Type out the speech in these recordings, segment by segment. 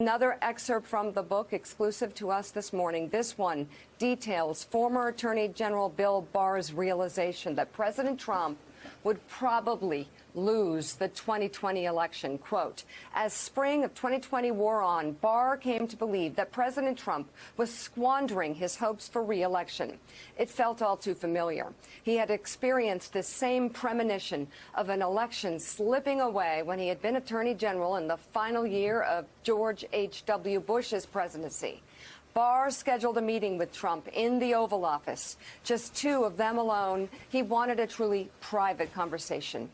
Another excerpt from the book exclusive to us this morning. This one details former Attorney General Bill Barr's realization that President Trump would probably lose the 2020 election. Quote, as spring of 2020 wore on, Barr came to believe that President Trump was squandering his hopes for re-election. It felt all too familiar. He had experienced this same premonition of an election slipping away when he had been Attorney General in the final year of George H.W. Bush's presidency. Barr scheduled a meeting with Trump in the Oval Office. Just two of them alone. He wanted a truly private conversation.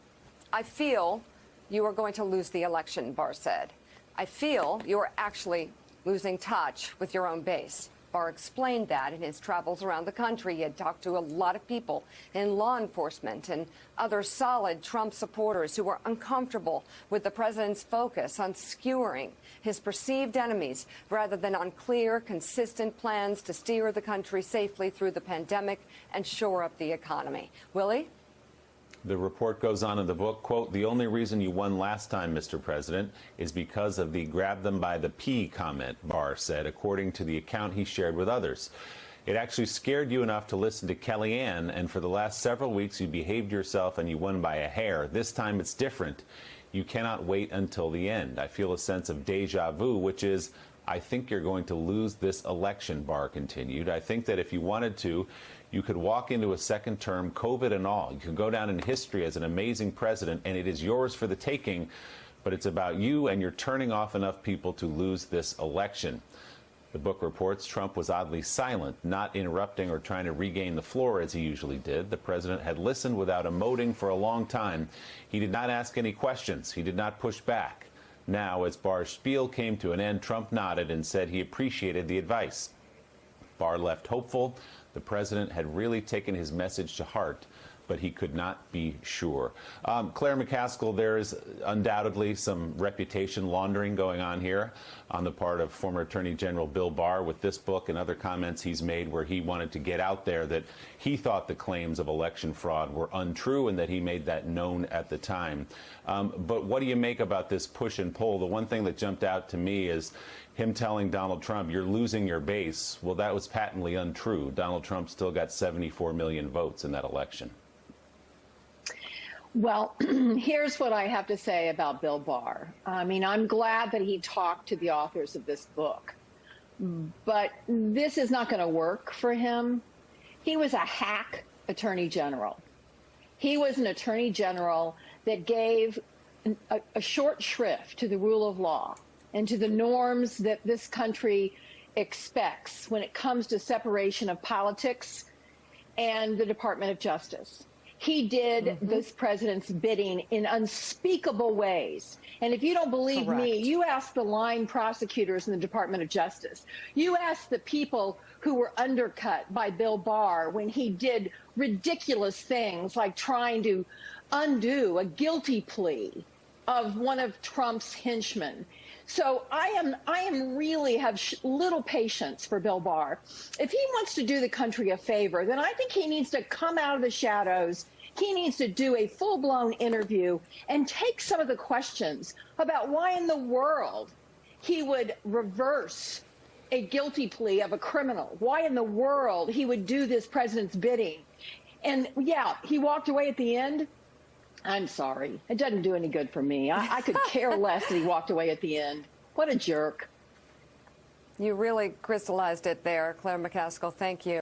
I feel you are going to lose the election, Barr said. I feel you are actually losing touch with your own base. Barr explained that in his travels around the country. He had talked to a lot of people in law enforcement and other solid Trump supporters who were uncomfortable with the president's focus on skewering his perceived enemies rather than on clear, consistent plans to steer the country safely through the pandemic and shore up the economy. Willie? The report goes on in the book, quote, the only reason you won last time, Mr. President, is because of the grab them by the pee comment, Barr said, according to the account he shared with others. It actually scared you enough to listen to Kellyanne, and for the last several weeks you behaved yourself and you won by a hair. This time it's different. You cannot wait until the end. I feel a sense of deja vu, which is, I think you're going to lose this election, Barr continued. I think that if you wanted to, you could walk into a second term, COVID and all. You could go down in history as an amazing president, and it is yours for the taking, but it's about you, and you're turning off enough people to lose this election. The book reports Trump was oddly silent, not interrupting or trying to regain the floor as he usually did. The president had listened without emoting for a long time. He did not ask any questions. He did not push back. Now, as Barr's spiel came to an end, Trump nodded and said he appreciated the advice. Barr left hopeful. The president had really taken his message to heart, but he could not be sure. Claire McCaskill, there is undoubtedly some reputation laundering going on here on the part of former Attorney General Bill Barr with this book and other comments he's made where he wanted to get out there that he thought the claims of election fraud were untrue and that he made that known at the time. But what do you make about this push and pull? The one thing that jumped out to me is him telling Donald Trump, you're losing your base. Well, that was patently untrue. Donald Trump still got 74 million votes in that election. Well, here's what I have to say about Bill Barr. I mean, I'm glad that he talked to the authors of this book, but this is not going to work for him. He was a hack attorney general. He was an attorney general that gave a short shrift to the rule of law and to the norms that this country expects when it comes to separation of politics and the Department of Justice. He did this president's bidding in unspeakable ways. And if you don't believe me, you ask the line prosecutors in the Department of Justice. You ask the people who were undercut by Bill Barr when he did ridiculous things like trying to undo a guilty plea of one of Trump's henchmen. So I am really have little patience for Bill Barr. If he wants to do the country a favor, then I think he needs to come out of the shadows. He needs to do a full-blown interview and take some of the questions about why in the world he would reverse a guilty plea of a criminal, why in the world he would do this president's bidding. And yeah, he walked away at the end. I'm sorry. It doesn't do any good for me. I could care less that he walked away at the end. What a jerk. You really crystallized it there, Claire McCaskill. Thank you.